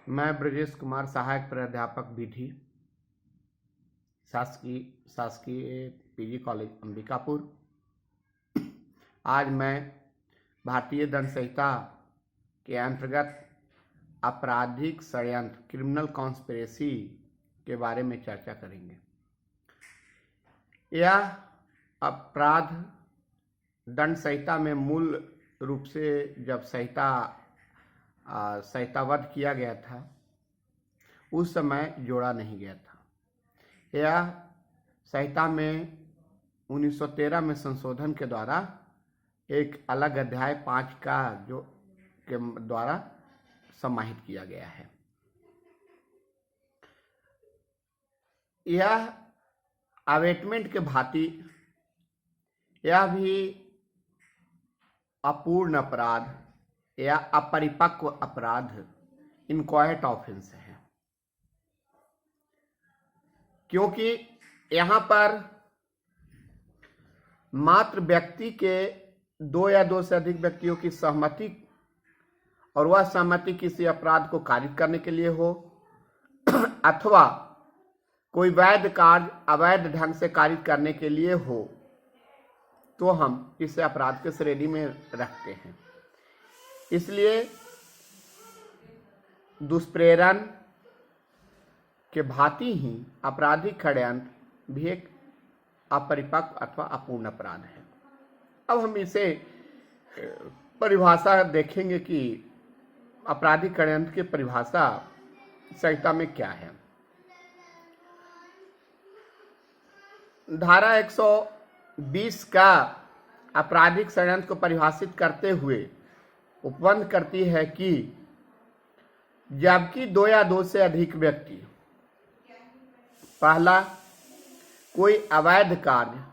मैं ब्रजेश कुमार, सहायक प्राध्यापक विधि, शासकीय पीजी कॉलेज अंबिकापुर। आज मैं भारतीय दंड संहिता के अंतर्गत आपराधिक षड्यंत्र क्रिमिनल कॉन्स्पिरेसी के बारे में चर्चा करेंगे। यह अपराध दंड संहिता में मूल रूप से जब संहिताबद्ध किया गया था उस समय जोड़ा नहीं गया था। यह संहिता में 1913 में संशोधन के द्वारा एक अलग अध्याय 5 का के द्वारा समाहित किया गया है। यह अवेटमेंट के भांति यह भी अपूर्ण अपराध या अपरिपक्व अपराध इनक्वायट ऑफेंस है, क्योंकि यहाँ पर मात्र व्यक्ति के 2 या 2 से अधिक व्यक्तियों की सहमति और वह सहमति किसी अपराध को कारित करने के लिए हो अथवा कोई वैध कार्य अवैध ढंग से कारित करने के लिए हो तो हम इसे अपराध के श्रेणी में रखते हैं। इसलिए दुष्प्रेरण के भांति ही आपराधिक षड्यंत्र भी एक अपरिपक्व अथवा अपूर्ण अपराध है। अब हम इसे परिभाषा देखेंगे कि आपराधिक षड्यंत्र की परिभाषा संहिता में क्या है। धारा 120 का आपराधिक षड्यंत्र को परिभाषित करते हुए उपबंध करती है कि जबकि 2 या 2 से अधिक व्यक्ति पहला कोई अवैध कार्य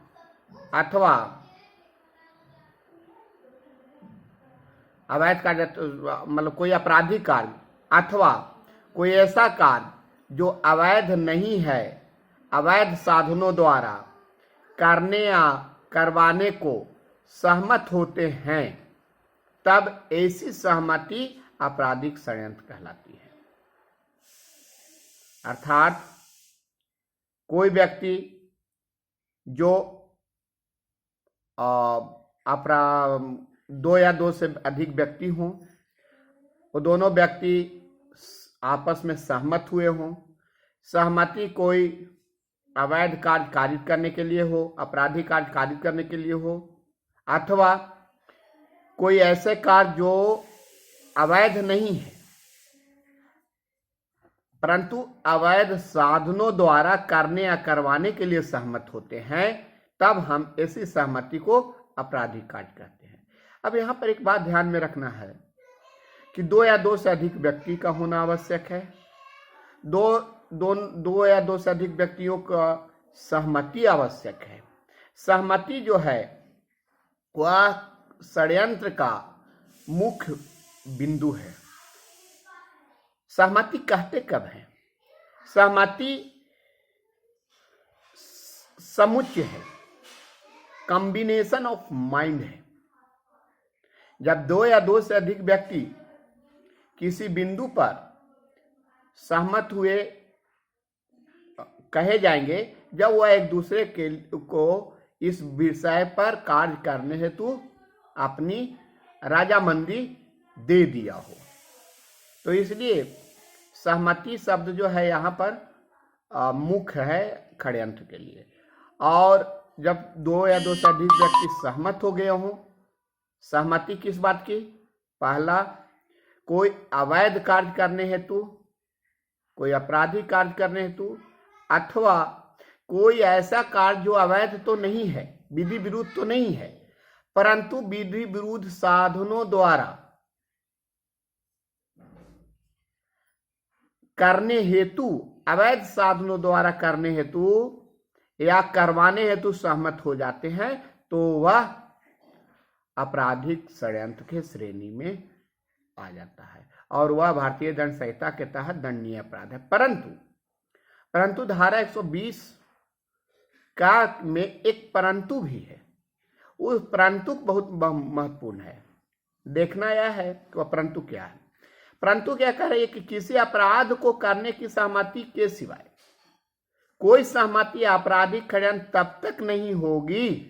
अथवा अवैध कार्य मतलब कोई आपराधिक कार्य अथवा कोई ऐसा कार्य जो अवैध नहीं है अवैध साधनों द्वारा करने या करवाने को सहमत होते हैं तब ऐसी सहमति आपराधिक षड्यंत्र कहलाती है। अर्थात कोई व्यक्ति जो 2 या 2 से अधिक व्यक्ति हों, वो दोनों व्यक्ति आपस में सहमत हुए हों, सहमति कोई अवैध कार्य कारित करने के लिए हो, आपराधिक कार्य कारित करने के लिए हो अथवा कोई ऐसे कार्य जो अवैध नहीं है परंतु अवैध साधनों द्वारा करने या करवाने के लिए सहमत होते हैं तब हम ऐसी सहमति को आपराधिक कार्य कहते हैं। अब यहाँ पर एक बात ध्यान में रखना है कि 2 या 2 से अधिक व्यक्ति का होना आवश्यक है। 2 या 2 से अधिक व्यक्तियों का सहमति आवश्यक है। सहमति जो है वह षड्यंत्र का मुख्य बिंदु है। सहमति कहते कब है? सहमति समुच्चय है, कॉम्बिनेशन ऑफ माइंड है। जब 2 या 2 से अधिक व्यक्ति किसी बिंदु पर सहमत हुए कहे जाएंगे जब वह एक दूसरे को इस विषय पर कार्य करने हेतु अपनी रजामंदी दे दिया हो। तो इसलिए सहमति शब्द जो है यहाँ पर मुख्य है षड्यंत्र के लिए। और जब 2 या 2 से अधिक व्यक्ति सहमत हो गए हों, सहमति किस बात की? पहला कोई अवैध कार्य करने हेतु, कोई आपराधिक कार्य करने हेतु अथवा कोई ऐसा कार्य जो अवैध तो नहीं है, विधि विरुद्ध तो नहीं है परंतु विधि विरुद्ध साधनों द्वारा करने हेतु, अवैध साधनों द्वारा करने हेतु या करवाने हेतु सहमत हो जाते हैं तो वह आपराधिक षड्यंत्र के श्रेणी में आ जाता है और वह भारतीय दंड संहिता के तहत दंडनीय अपराध है। परंतु धारा 120 का में एक परंतु भी है। उस परंतु बहुत महत्वपूर्ण है। देखना यह है कि वह परंतु क्या है। परंतु क्या कह रही है कि किसी अपराध को करने की सहमति के सिवाय कोई सहमति आपराधिक षड्यंत्र तब तक नहीं होगी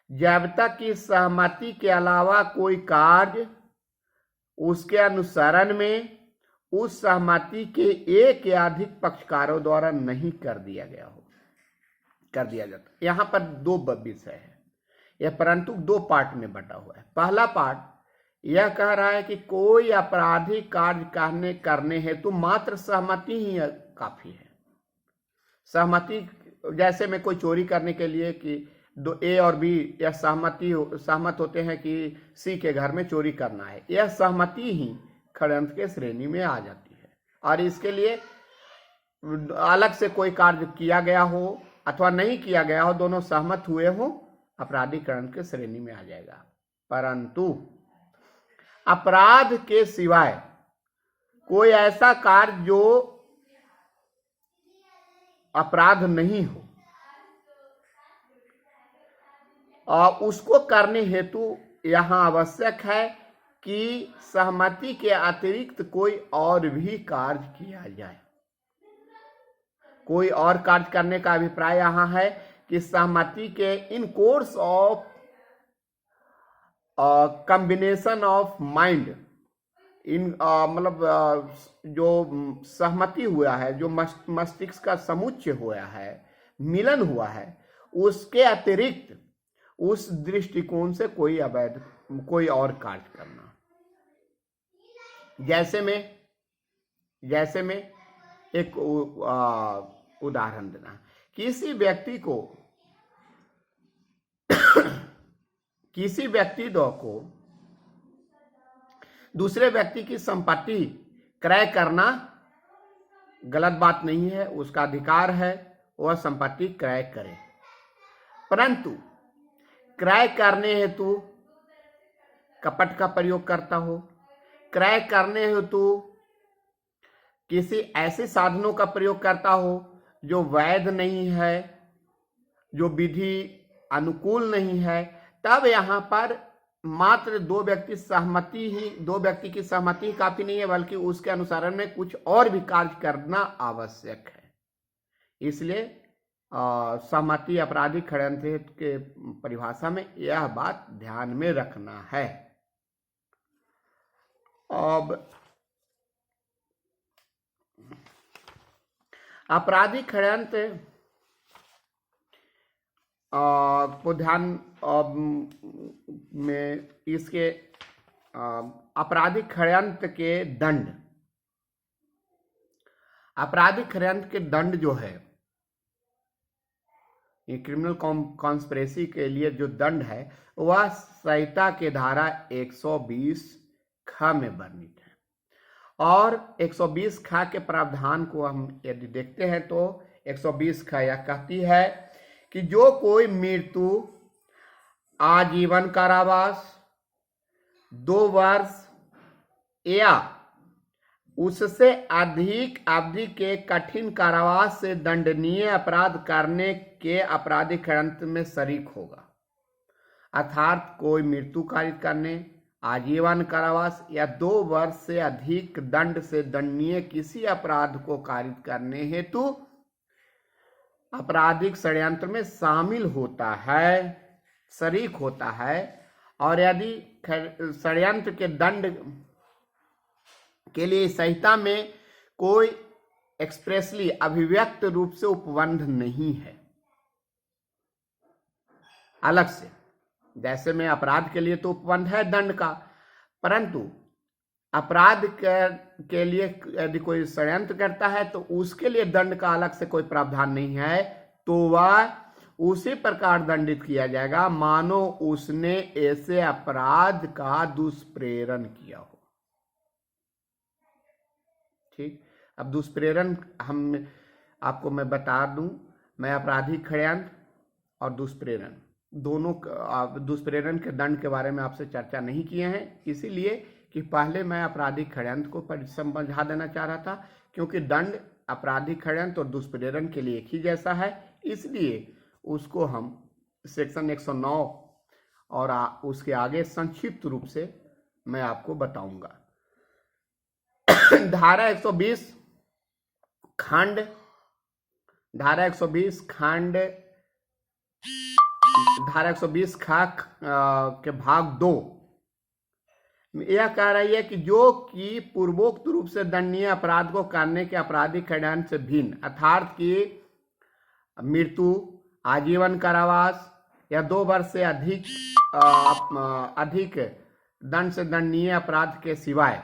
जब तक कि सहमति के अलावा कोई कार्य उसके अनुसरण में उस सहमति के एक या अधिक पक्षकारों द्वारा नहीं कर दिया जाता। यहां पर दो विषय है यह, परंतु दो पार्ट में बटा हुआ है। पहला पार्ट यह कह रहा है कि कोई आपराधिक कार्य करने हेतु मात्र सहमति ही काफी है। सहमति, जैसे में कोई चोरी करने के लिए कि दो ए और बी या सहमत होते हैं कि सी के घर में चोरी करना है, यह सहमति ही षड्यंत्र के श्रेणी में आ जाती है। और इसके लिए अलग से कोई कार्य किया गया हो अथवा नहीं किया गया हो, दोनों सहमत हुए हो, आपराधिक षड्यंत्र के श्रेणी में आ जाएगा। परंतु अपराध के सिवाय कोई ऐसा कार्य जो अपराध नहीं हो और उसको करने हेतु यहां आवश्यक है कि सहमति के अतिरिक्त कोई और भी कार्य किया जाए। कोई और कार्य करने का अभिप्राय यहां है कि सहमति के in course of combination of mind, in मतलब जो सहमति हुआ है, जो मस्तिष्क का समुच्चय हुआ है, मिलन हुआ है, उसके अतिरिक्त उस दृष्टिकोण से कोई और कार्य करना। जैसे में एक उदाहरण देना, किसी व्यक्ति को दूसरे व्यक्ति की संपत्ति क्रय करना गलत बात नहीं है, उसका अधिकार है वह संपत्ति क्रय करे। परंतु क्रय करने हेतु कपट का प्रयोग करता हो, क्रय करने हेतु किसी ऐसे साधनों का प्रयोग करता हो जो वैध नहीं है, जो विधि अनुकूल नहीं है, तब यहाँ पर मात्र दो व्यक्ति की सहमति काफी नहीं है, बल्कि उसके अनुसार में कुछ और भी कार्य करना आवश्यक है। इसलिए सहमति आपराधिक षड्यंत्र के परिभाषा में यह बात ध्यान में रखना है। अब आपराधिक षड्यंत्र को ध्यान में इसके आपराधिक षड्यंत्र के दंड, आपराधिक षड्यंत्र के दंड जो है, ये क्रिमिनल कॉन्स्पिरेसी के लिए जो दंड है वह संहिता के धारा 120 ख में वर्णित है। और 120 ख के प्रावधान को हम यदि देखते हैं तो 120 ख यह कहती है कि जो कोई मृत्यु, आजीवन कारावास, 2 वर्ष या उससे अधिक अवधि के कठिन कारावास से दंडनीय अपराध करने के आपराधिक षड्यंत्र में शरीक होगा। अर्थात कोई मृत्यु कारित करने, आजीवन कारावास या 2 वर्ष से अधिक दंड से दंडनीय किसी अपराध को कारित करने हेतु आपराधिक षड्यंत्र में शामिल होता है, शरीक होता है। और यदि षड्यंत्र के दंड के लिए संहिता में कोई एक्सप्रेसली अभिव्यक्त रूप से उपबंध नहीं है अलग से, जैसे में अपराध के लिए तो उपबंध है दंड का, परंतु अपराध के लिए यदि कोई षड्यंत्र करता है तो उसके लिए दंड का अलग से कोई प्रावधान नहीं है, तो वह उसी प्रकार दंडित किया जाएगा मानो उसने ऐसे अपराध का दुष्प्रेरण किया हो। ठीक, अब दुष्प्रेरण हम आपको मैं बता दूं, मैं आपराधिक षड्यंत्र और दुष्प्रेरण दोनों, दुष्प्रेरण के दंड के बारे में आपसे चर्चा नहीं किए हैं, इसीलिए कि पहले मैं आपराधिक षड्यंत्र को समझा देना चाह रहा था, क्योंकि दंड आपराधिक षड्यंत्र और दुष्प्रेरण के लिए एक ही जैसा है, इसलिए उसको हम सेक्शन 109 और उसके आगे संक्षिप्त रूप से मैं आपको बताऊंगा। धारा 120 खंड धारा 120 खंड धारा 120 खा के भाग 2 यह कह रही है कि जो कि पूर्वोक्त रूप से दंडनीय अपराध को करने के आपराधिक खंडन से भिन्न अर्थात कि मृत्यु, आजीवन कारावास या 2 वर्ष से अधिक दंड से दंडनीय अपराध के सिवाय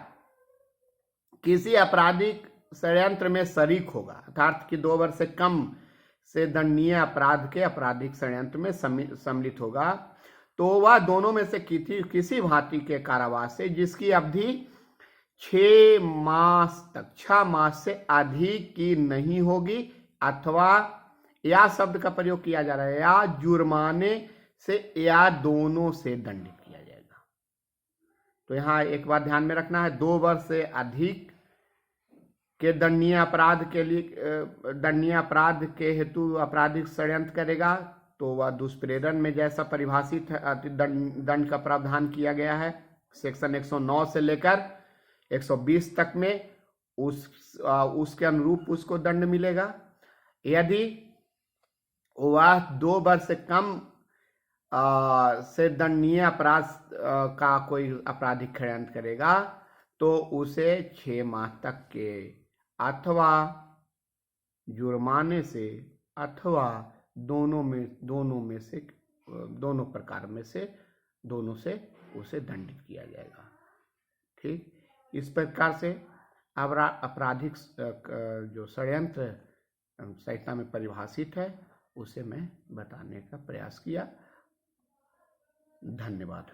किसी आपराधिक षड्यंत्र में शरीक होगा अर्थात कि 2 वर्ष से कम से दंडनीय अपराध के आपराधिक षड्यंत्र में सम्मिलित होगा तो वह दोनों में से किसी भांति के कारावास से जिसकी अवधि 6 मास से अधिक की नहीं होगी अथवा या शब्द का प्रयोग किया जा रहा है या जुर्माने से या दोनों से दंडित किया जाएगा। तो यहाँ एक बात ध्यान में रखना है, 2 वर्ष से अधिक के दंडनीय अपराध के लिए दंडनीय अपराध के हेतु आपराधिक षड्यंत्र करेगा तो वह दुष्प्रेरण में जैसा परिभाषित दंड का प्रावधान किया गया है सेक्शन 109 से लेकर 120 तक में उसके अनुरूप उसको दंड मिलेगा। यदि वह 2 वर्ष से कम से दंडनीय अपराध का कोई आपराधिक षड्यंत्र करेगा तो उसे 6 माह तक के अथवा जुर्माने से अथवा दोनों प्रकार में से उसे दंडित किया जाएगा। ठीक, इस प्रकार से आपराधिक जो षड्यंत्र संहिता में परिभाषित है उसे मैं बताने का प्रयास किया। धन्यवाद।